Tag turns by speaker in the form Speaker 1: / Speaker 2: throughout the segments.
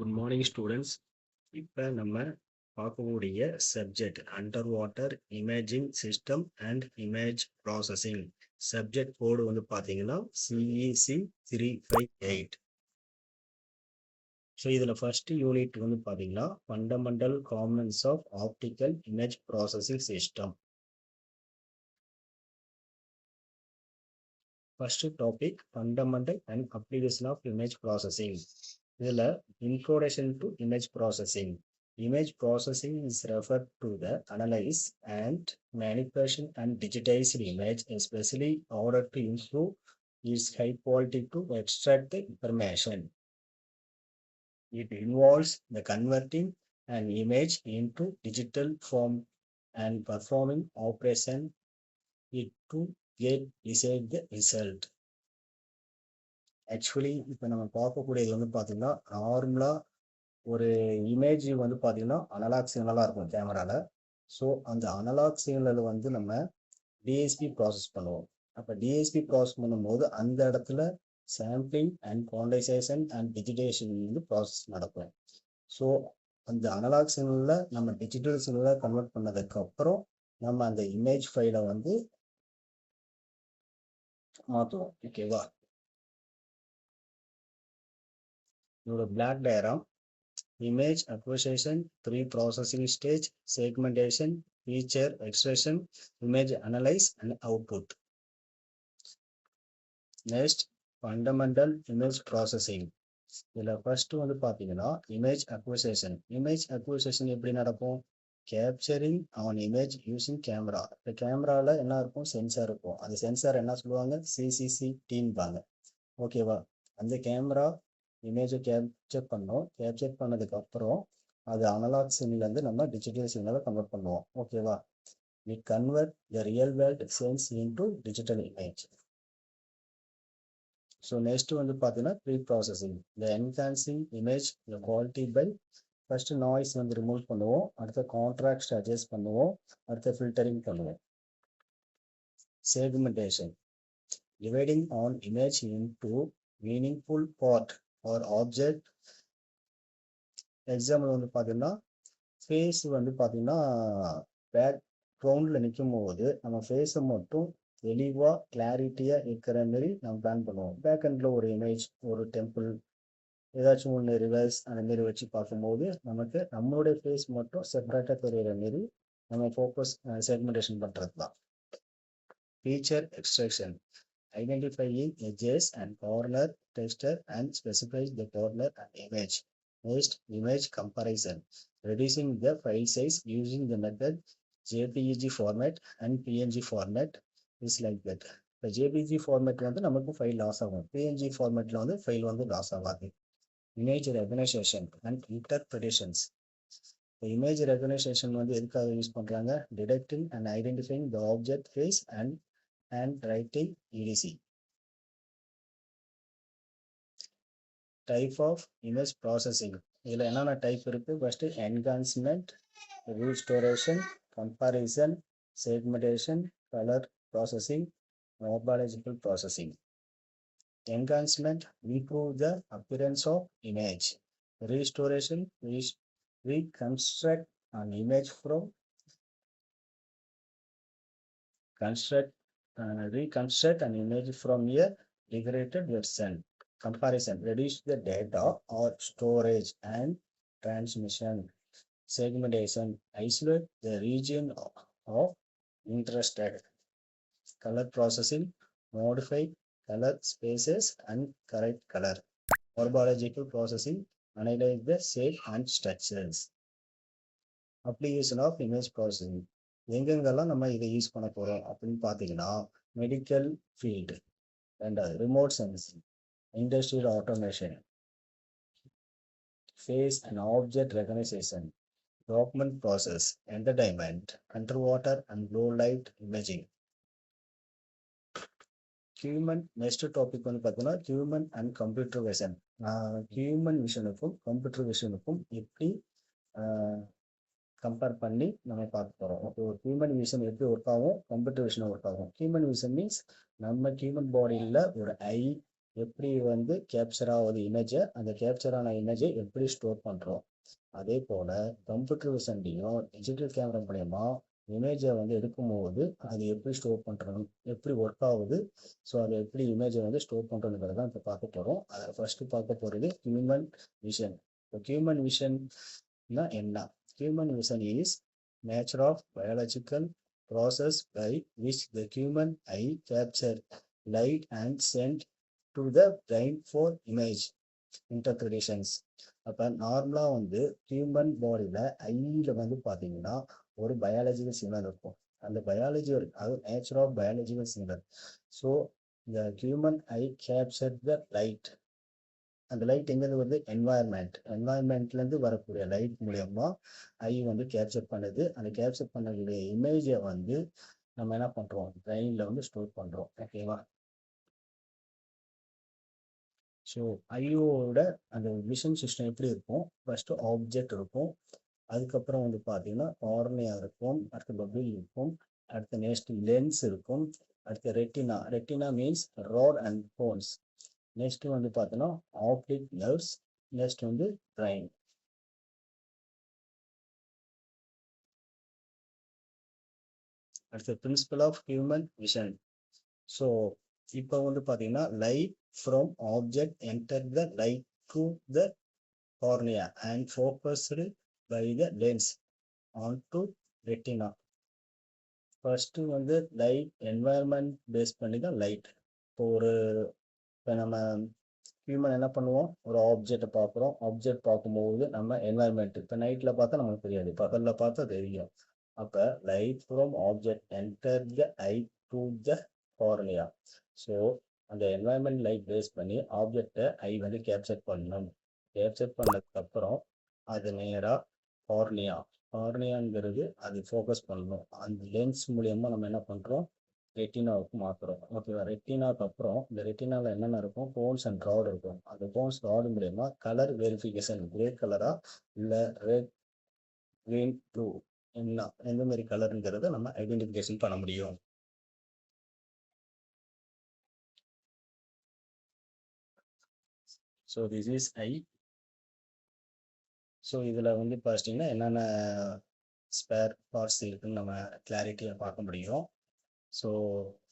Speaker 1: Good morning students. இப்போ நம்ம பார்க்கக்கூடிய subject under water imaging system and image processing. Subject code வந்து பார்த்தீங்கன்னா CEC 358. ஸோ இதில் ஃபர்ஸ்ட் யூனிட் வந்து பார்த்தீங்கன்னா fundamental components of optical image processing system. First topic fundamental and application of image processing. இதில் introduction to image processing. Image processing is referred to the analyze and manipulation and digitized image, especially in order to improve its high quality to extract the information. It involves the converting an image into digital form and performing operation it to get desired the result. Actually இப்போ நம்ம பார்க்கக்கூடியது வந்து பார்த்தீங்கன்னா நார்மலாக ஒரு image வந்து பார்த்தீங்கன்னா analogue சிக்னலாக இருக்கும் கேமராவில். ஸோ அந்த அனலாக் சிக்னல் வந்து நம்ம டிஎஸ்பி ப்ராசஸ் பண்ணுவோம். அப்போ டிஎஸ்பி ப்ராசஸ் பண்ணும்போது அந்த இடத்துல சாம்பிளிங் அண்ட் குவான்டைசேஷன் அண்ட் டிஜிட்டேஷன் வந்து ப்ராசஸ் நடக்கும். ஸோ அந்த அனலாக் சிக்னலில் நம்ம டிஜிட்டல் சிக்னலாக கன்வெர்ட் பண்ணதுக்கப்புறம் நம்ம அந்த இமேஜ் ஃபைலை வந்து மாற்றுவோம். ஓகேவா? இதோட block diagram. Image acquisition, pre-processing stage, segmentation, feature extraction, image analyze and output. Next, fundamental image processing. இதில் ஃபர்ஸ்ட் வந்து பார்த்தீங்கன்னா இமேஜ் அக்விசிஷன். இமேஜ் அக்விசிஷன் எப்படி நடக்கும்? Capturing on image using camera. இப்போ கேமராவில் என்ன இருக்கும்? சென்சார் இருக்கும். அந்த சென்சார் என்ன சொல்லுவாங்க? CCTம்பாங்க. ஓகேவா? அந்த கேமரா இமேஜை கேப்சர் பண்ணோம். கேப்சர் பண்ணதுக்கப்புறம் அது அனலாக் சிக்னல்லேருந்து நம்ம டிஜிட்டல் சிக்னலை கன்வெர்ட் பண்ணுவோம். ஓகேவா? It convert the real world sense into digital image. So next வந்து பார்த்தீங்கன்னா pre processing. The enhancing image the quality by first noise வந்து ரிமூவ் பண்ணுவோம். அடுத்த கான்ட்ராக்ட் அட்ஜஸ்ட் பண்ணுவோம். அடுத்த ஃபில்டரிங் பண்ணுவோம். Segmentation. Dividing an image into meaningful part ஒரு object. Example வந்து பார்த்தீங்கன்னா ஃபேஸ் வந்து பார்த்தீங்கன்னா பேக்ரவுண்டில் நிற்கும் போது நம்ம ஃபேஸை மட்டும் தெளிவாக கிளாரிட்டியாக இருக்கிற மாரி நம்ம பிளான் பண்ணுவோம். பேக்ரவுண்டில் ஒரு இமேஜ், ஒரு டெம்பிள், ஏதாச்சும் ஒன்று ரிவர்ஸ் அந்த மாரி வச்சு பார்க்கும்போது நமக்கு நம்மளுடைய ஃபேஸ் மட்டும் செப்பரேட்டாக தெரிகிற மாரி நம்ம ஃபோக்கஸ் செக்மெண்டேஷன் பண்ணுறது தான். Feature extraction. Identifying edges and corner texture and specifies the corner and image. Next, image comparison. Reducing the file size using the method JPEG format and PNG format is like that. The JPEG format வந்து நமக்கு file loss ஆகும். PNG formatல வந்து file வந்து loss ஆகாது. Image recognition and interpretations. The image recognition வந்து எதுக்காக use பண்றாங்க? Detecting and identifying the object face and writing EDC. Type of image processing. இதில் என்னென்ன டைப் இருக்கு? First enhancement, restoration, comparison, segmentation, colour processing, morphological processing. Enhancement, improve the appearance of image. Restoration, reconstruct an image from reconstruct an image from a degraded version. Comparison, reduce the data or storage and transmission. Segmentation, isolate the region of interest. Color processing, modify color spaces and correct color. Morphological processing, analyze the shape and structures. Application of image processing. எங்கெங்கெல்லாம் நம்ம இதை use பண்ண போறோம் அப்படின்னு பார்த்தீங்கன்னா medical field, ரெண்டாவது remote sensing, industrial automation, face and object recognition, document process, entertainment, underwater and low light imaging. Human next topic வந்து பார்த்தீங்கன்னா human and computer vision. Human விஷனுக்கும் கம்ப்யூட்டர் விஷனுக்கும் எப்படி கம்பேர் பண்ணி நம்ம பார்க்க போகிறோம். ஓகே, ஒரு ஹியூமன் விஷன் எப்படி ஒர்க் ஆகும், கம்ப்யூட்டர் விஷன் ஒர்க் ஆகும். ஹியூமன் விஷன் மீன்ஸ் நம்ம ஹியூமன் பாடியில் ஒரு ஐ, எப்படி வந்து கேப்சர் ஆகுது இமேஜை, அந்த கேப்சர் ஆன இமேஜை எப்படி ஸ்டோர் பண்ணுறோம். அதே போல் கம்ப்யூட்டர் விசன்லையும் டிஜிட்டல் கேமரா மூலயமா இமேஜை வந்து எடுக்கும்போது அது எப்படி ஸ்டோர் பண்ணுறோம், எப்படி ஒர்க் ஆகுது, ஸோ அதை எப்படி இமேஜை வந்து ஸ்டோர் பண்ணுறதுங்கிறத தான் இப்போ பார்க்க போகிறோம். அதை ஃபஸ்ட்டு பார்க்க போகிறது ஹியூமன் விஷன். இப்போ ஹியூமன் விஷன்னா என்ன? Human vision is nature of biological process by which the human eye capture light and send to the brain for image interpretations. அப்போ நார்மலாக வந்து ஹியூமன் பாடியில் ஐயில் வந்து பார்த்தீங்கன்னா ஒரு பயாலஜிக்கல் சிக்னல் இருக்கும். அந்த பயாலஜி அது nature of biological signal. So இந்த human eye capture the light. அந்த லைட் எங்கேருந்து வருது? என்வாயர்மெண்ட்லேருந்து வரக்கூடிய லைட் மூலயமா ஐ வந்து கேப்சர் பண்ணுது. அந்த கேப்சர் பண்ணக்கூடிய இமேஜை வந்து நம்ம என்ன பண்ணுறோம், பிரெயினில் வந்து ஸ்டோர் பண்ணுறோம். ஓகேவா? ஸோ ஐயோட அந்த விஷன் சிஸ்டம் எப்படி இருக்கும்? ஃபஸ்ட்டு ஆப்ஜெக்ட் இருக்கும், அதுக்கப்புறம் வந்து பார்த்தீங்கன்னா கார்னியா இருக்கும், அடுத்து பபிள் இருக்கும், அடுத்து நெக்ஸ்ட் லென்ஸ் இருக்கும், அடுத்து retina. Retina means rod and cones. Next வந்து பார்த்தோன்னா ஆப்டிக் நர்வ்ஸ், நெக்ஸ்ட் வந்து பிரைன். அடுத்து principle of human vision. So இப்போ வந்து பார்த்தீங்கன்னா light from object enter the light to the cornea and focused by the lens on to retina. First வந்து light environment base பண்ணி தான் லைட். இப்போ நம்ம ஹியூமன் என்ன பண்ணுவோம், ஒரு ஆப்ஜெக்டை பார்க்குறோம், ஆப்ஜெக்ட் பார்க்கும்போது நம்ம என்வாயர்மெண்ட் இப்போ நைட்டில் பார்த்தா நமக்கு தெரியாது, பகலில் பார்த்தா தெரியும். அப்போ light from object enter the I to the cornea. So அந்த என்வாயர்மெண்ட் லைட் பேஸ் பண்ணி ஆப்ஜெக்டை ஐ வந்து கேப்சர் பண்ணணும். கேப்சர் பண்ணதுக்கப்புறம் அது நேராக கார்னியா, கார்னியாங்கிறது அது ஃபோக்கஸ் பண்ணணும். அந்த லென்ஸ் மூலியமாக நம்ம என்ன பண்ணுறோம், ரெட்டினாவுக்கு மாற்றுறோம். ஓகேவா? ரெட்டினாவுக்கு அப்புறம் இந்த ரெட்டினாவில் என்னென்ன இருக்கும், கோன்ஸ் அண்ட் ராட் இருக்கும். அந்த கோன்ஸ் ராடு மூலயமா கலர் வெரிஃபிகேஷன், கிரே கலரா இல்லை ரெட், கிரீன், ப்ளூ என்ன எந்த மாதிரி கலருங்கிறத நம்ம ஐடென்டிஃபிகேஷன் பண்ண முடியும். So this is I. So இதில் வந்து பார்த்தீங்கன்னா என்னென்ன ஸ்பேர் பார்ட்ஸ் இருக்குன்னு நம்ம கிளாரிட்டியாக பார்க்க முடியும். ஸோ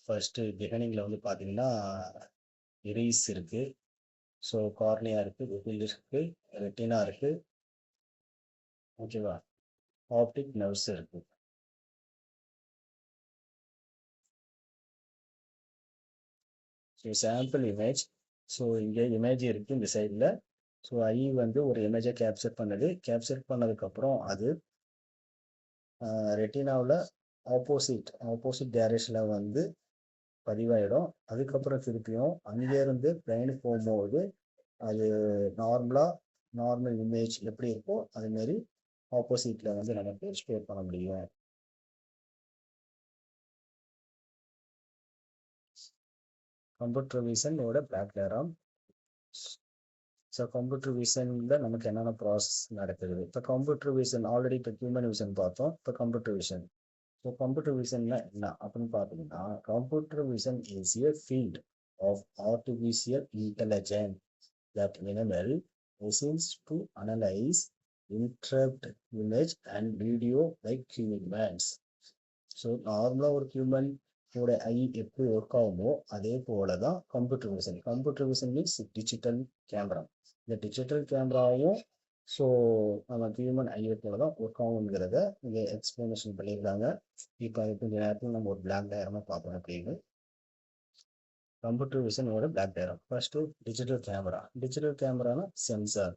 Speaker 1: ஃபர்ஸ்ட்டு பிகினிங்கில் வந்து பார்த்தீங்கன்னா இரிஸ் இருக்குது, ஸோ கார்னியா இருக்குது, வெபில் இருக்குது, ரெட்டினா இருக்குது, ஓகேவா, ஆப்டிக் நர்வ்ஸ் இருக்குது. So sample image. ஸோ இங்கே இமேஜ் இருக்குது இந்த சைடில். ஸோ ஐ வந்து ஒரு இமேஜை கேப்சர் பண்ணுது. கேப்சர் பண்ணதுக்கப்புறம் அது ரெட்டினாவில் ஆப்போசிட் டைரக்ஷனில் வந்து பதிவாயிடும். அதுக்கப்புறம் திருப்பியும் அங்கேருந்து பிரெயினுக்கு போகும்போது அது நார்மல் இமேஜ் எப்படி இருக்கோ அதுமாரி ஆப்போசிட்டில் வந்து நமக்கு ஸ்டோர் பண்ண முடியும். கம்ப்யூட்டர் விஷனோட பிளாக் டயக்ராம். ஸோ கம்ப்யூட்டர் விஷனில் நமக்கு என்னென்ன ப்ராசஸ் நடக்குது. இப்போ கம்ப்யூட்டர் விஷன் ஆல்ரெடி இப்போ ஹியூமன் விஷன் பார்த்தோம். இப்போ கம்ப்யூட்டர் விஷன். ஸோ கம்ப்யூட்டர் விஷன்னா என்ன அப்படின்னு பார்த்தீங்கன்னா, computer vision is a field of artificial intelligence that enable machines to analyze, interpret image and video like humans. So நார்மலாக ஒரு ஹியூமன் கூட ஐ எப்படி ஒர்க் ஆகுமோ அதே போல தான் computer vision. Computer vision means digital camera. இந்த டிஜிட்டல் கேமராவும் ஸோ நம்ம ஹியூமன் ஐயை போல தான் ஒர்க் ஆகுங்கிறத இங்கே எக்ஸ்பிளனேஷன் பண்ணியிருக்காங்க. இப்போ கொஞ்ச நேரத்தில் நம்ம ஒரு பிளாக் டயக்ராமாக பார்ப்போம் அப்படின்னு. கம்ப்யூட்டர் விஷனோட block diagram. First digital camera. Digital கேமரானா சென்சார்.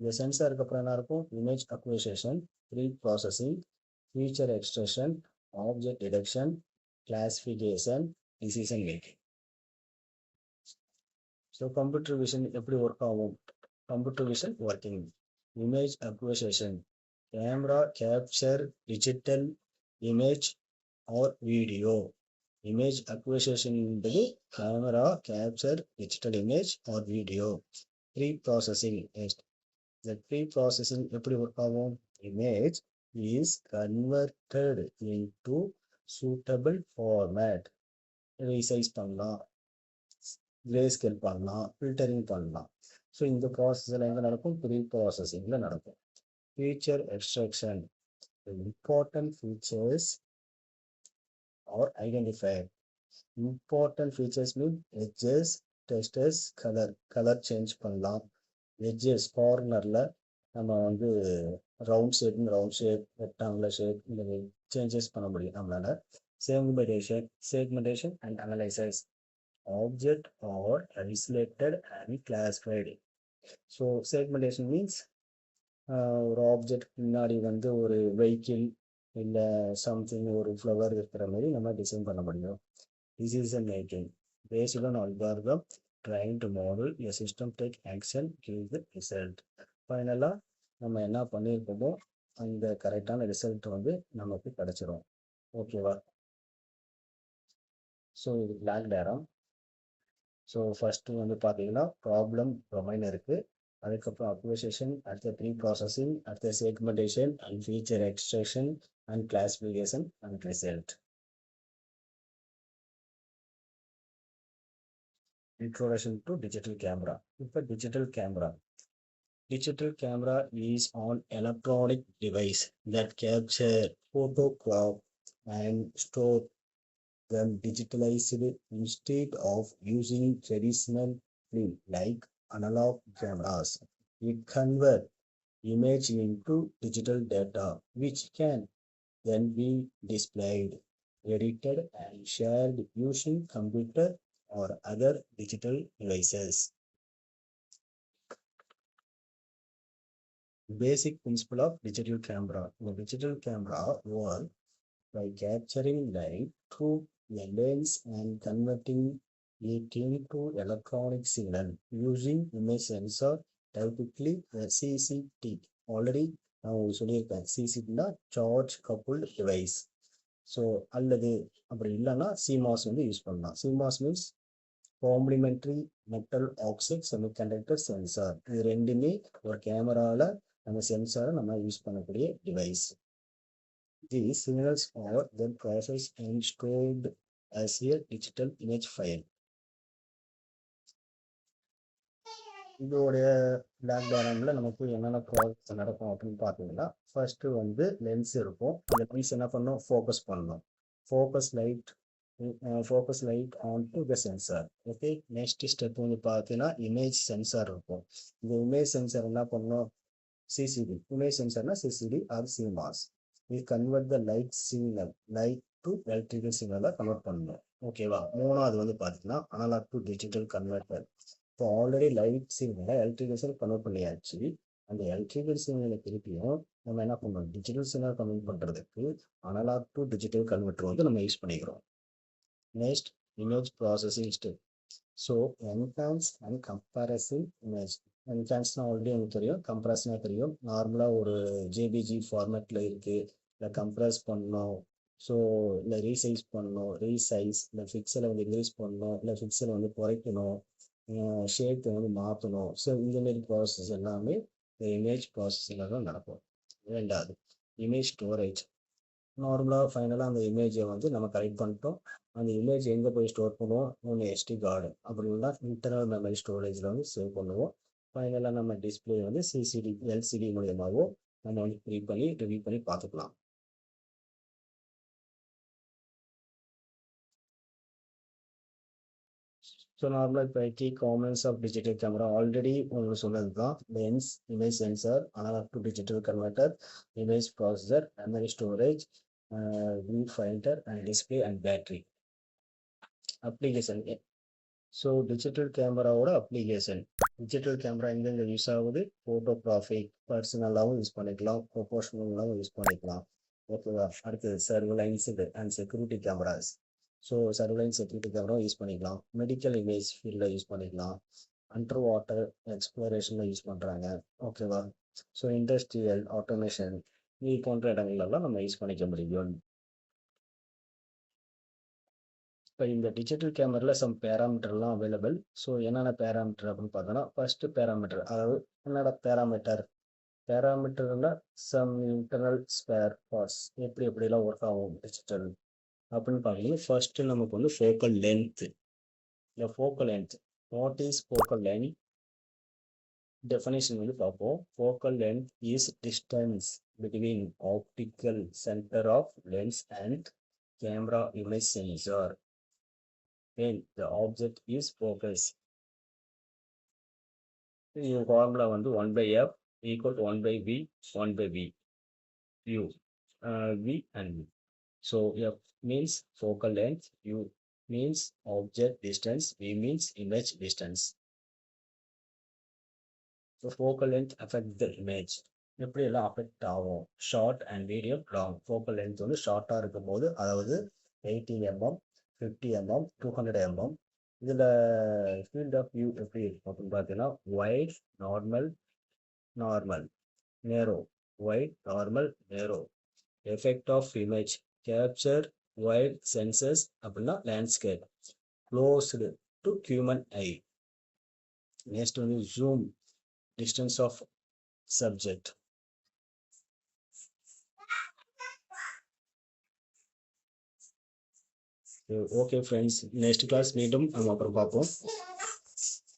Speaker 1: இந்த சென்சாருக்கு அப்புறம் என்ன இருக்கும், image acquisition, pre processing, feature extraction, object detection, classification, decision making. So computer vision எப்படி ஒர்க் ஆகும்? Computer vision working. Image acquisition, camera capture digital image or video. Image acquisition என்பது camera capture digital image or video. Pre processing. இந்த pre processing எப்படி work ஆகும்? Image is converted into suitable format. Resize பண்ணலாம், grey scale பண்ணலாம், filtering பண்ணலாம். So இந்த ப்ராசஸில் எங்கே நடக்கும்? ப்ரீ ப்ராசஸிங்கில் நடக்கும். Feature extraction. Important features are identified. Important features mean edges, textures, colour change பண்ணலாம். எட்ஜஸ் கார்னரில் நம்ம வந்து ரவுண்ட் ஷேப், ரெக்டாங்குலர் ஷேப் இந்த சேஞ்சஸ் பண்ண முடியும் நம்மளால. Segmentation and analysis. Object are isolated and classified. So segmentation means ஒரு ஆப்ஜெக்ட் முன்னாடி வந்து ஒரு வெஹிக்கிள் இல்லை சம்திங் ஒரு ஃப்ளவர் இருக்கிற மாதிரி நம்ம டிசைன் பண்ண முடியும். Decision making. Based on algorithm, trying to model a system, take action, give the result. ஃபைனலாக நம்ம என்ன பண்ணியிருக்கோமோ அந்த கரெக்டான ரிசல்ட் வந்து நமக்கு கிடைச்சிரும். ஓகேவா? ஸோ இது பிளாக் டயக்ராம். ஸோ ஃபஸ்ட்டு வந்து பார்த்தீங்கன்னா ப்ராப்ளம் டொமைன் இருக்குது, அதுக்கப்புறம் அப்ளிகேஷன், அடுத்த ப்ரீ ப்ராசஸிங், அடுத்த segmentation and feature extraction and classification and result. Introduction to digital camera. இப்போ digital camera. Digital camera is an electronic device that capture, photograph and store them digitalized instead of using traditional film like analog cameras. It convert image into digital data which can then be displayed, edited and shared using computer or other digital devices. Basic principle of digital camera. The digital camera works by capturing light through a lens and converting it into electronic signal using image sensor, typically a CCT. Already நான் உங்களுக்கு சொல்லியிருக்கேன், CCTனா charge coupled device. So அல்லது அப்படி இல்லைன்னா CMOS வந்து use பண்ணலாம். CMOS means complementary metal oxide semiconductor sensor. இது ரெண்டுமே ஒரு கேமராவில் நம்ம சென்சாரை நம்ம யூஸ் பண்ணக்கூடிய device. These signals are then processed and stored as a digital image file. இதோடைய பிளாக் டயக்ராமில் நமக்கு என்னென்ன ப்ராசஸ் நடக்கும் அப்படின்னு பார்த்தீங்கன்னா, ஃபர்ஸ்ட்டு வந்து லென்ஸ் இருக்கும். அந்த லென்ஸ் என்ன பண்ணணும்? ஃபோக்கஸ் பண்ணணும். Focus light on to the sensor. Okay, next step வந்து பார்த்தீங்கன்னா இமேஜ் சென்சார் இருக்கும். இந்த இமேஜ் சென்சார் என்ன பண்ணணும்? சிசிடி. இமேஜ் சென்சார்னா சிசிடி ஆர் CMOS. இது convert the light signal, light to electrical சிக்னலாக கன்வெர்ட் பண்ணணும். ஓகேவா? மூணாவது வந்து பார்த்தீங்கன்னா அனலாக் டு டிஜிட்டல் கன்வெர்ட்டர். இப்போ ஆல்ரெடி லைட் சிக்னலை எலக்ட்ரிக்கல் சிக்னல் கன்வெர்ட் பண்ணியாச்சு. அந்த எலக்ட்ரிக்கல் சிக்னலை திருப்பியும் நம்ம என்ன பண்ணணும்? டிஜிட்டல் சிக்னல் கன்வெர்ட் பண்ணுறதுக்கு அனலாக் டு டிஜிட்டல் கன்வெர்ட்டர் வந்து நம்ம யூஸ் பண்ணிக்கிறோம். Next image processing step. So enhance and compressive image. என்ஹான்ஸ்னால் ஆல்ரெடி உங்களுக்கு தெரியும், கம்ப்ரஸ்னா தெரியும். நார்மலாக ஒரு ஜேபிஜி ஃபார்மேட்டில் இருக்குது, இல்லை கம்ப்ரஸ் பண்ணணும், ஸோ இல்லை ரீசைஸ் பண்ணணும், ரீசைஸ் இல்லை ஃபிக்சலை வந்து இன்க்ரீஸ் பண்ணணும், இல்லை ஃபிக்சலை வந்து குறைக்கணும், ஷேப்பை வந்து மாற்றணும். ஸோ இந்தமாரி ப்ராசஸ் எல்லாமே இந்த இமேஜ் ப்ராசஸில் தான் நடக்கும். ரெண்டாவது இமேஜ் ஸ்டோரேஜ். நார்மலாக ஃபைனலாக அந்த இமேஜை வந்து நம்ம கலெக்ட் பண்ணிட்டோம். அந்த இமேஜ் எங்கே போய் ஸ்டோர் பண்ணுவோம்? ஒன்று SD கார்டு, அப்படி இல்லைனா இன்டர்னல் மெமரி ஸ்டோரேஜில் வந்து சேவ் பண்ணுவோம். ஃபைனலாக நம்ம டிஸ்பிளே வந்து CCD LCD மூலியமாகவோ நம்ம வந்து ரிவ்யூ பண்ணி பார்த்துக்கலாம். ஸோ நார்மலாக இப்போ key components of digital camera already உங்களுக்கு சொன்னது தான். Lens, image sensor, analogue to digital converter, image processor, memory storage, view finder and display and battery. Application. So digital கேமராவோட அப்ளிகேஷன். டிஜிட்டல் கேமரா எங்கெங்கே use ஆகுது? Photographic, பர்சனலாகவும் use பண்ணிக்கலாம், ப்ரொஃபஷனலாகவும் use பண்ணிக்கலாம். ஓகேவா? அடுத்தது surveillance and security cameras. So surveillance security camera use பண்ணிக்கலாம். மெடிக்கல் இமேஜ் ஃபீல்டில் யூஸ் பண்ணிக்கலாம். அண்டர் வாட்டர் எக்ஸ்ப்ளோரேஷனில் யூஸ் பண்ணுறாங்க. ஓகேவா? ஸோ இண்டஸ்ட்ரியல் ஆட்டோமேஷன் இது போன்ற இடங்கள்லாம் நம்ம யூஸ் பண்ணிக்க முடியும். இப்போ இந்த டிஜிட்டல் கேமராவில் சம் பேராமீட்டர்லாம் அவைலபிள். ஸோ என்னென்ன பேராமீட்டர் அப்படின்னு பார்த்தோன்னா, ஃபர்ஸ்ட் பேராமீட்டர், அதாவது என்னோட பேராமீட்டர்னா சம் இன்டர்னல் ஸ்பேர் பார்ட்ஸ் எப்படிலாம் ஒர்க் ஆகும் டிஜிட்டல் அப்படின்னு பார்த்தீங்கன்னா, ஃபர்ஸ்ட் நமக்கு வந்து ஃபோக்கல் லென்த். இந்த focal length What is focal length? Definition வந்து பார்ப்போம். Focal length is distance between optical center of lens and camera image sensor when the object is focused. இந்த ஃபார்முலா வந்து 1 by f equal to 1 by v, 1 by v, u, v and v. So f means focal length, u means object distance, v means image distance. So focal length affect the image. எப்படி எல்லாம் affect ஆகும்? Short and medium long. Focal length வந்து ஷார்ட்டாக இருக்கும் போது, அதாவது 80 mm, 50 mm, 200 mm. இதில் field of view எப்படி இருக்கும் அப்படின்னு பார்த்தீங்கன்னா, wide, normal, normal, narrow, wide, normal, narrow. Effect of image, capture, wide, senses அப்படின்னா landscape, closed to human eye. Next வந்து zoom, distance of subject. Okay friends, next class மீண்டும் நம்ம அப்புறம் பார்ப்போம்.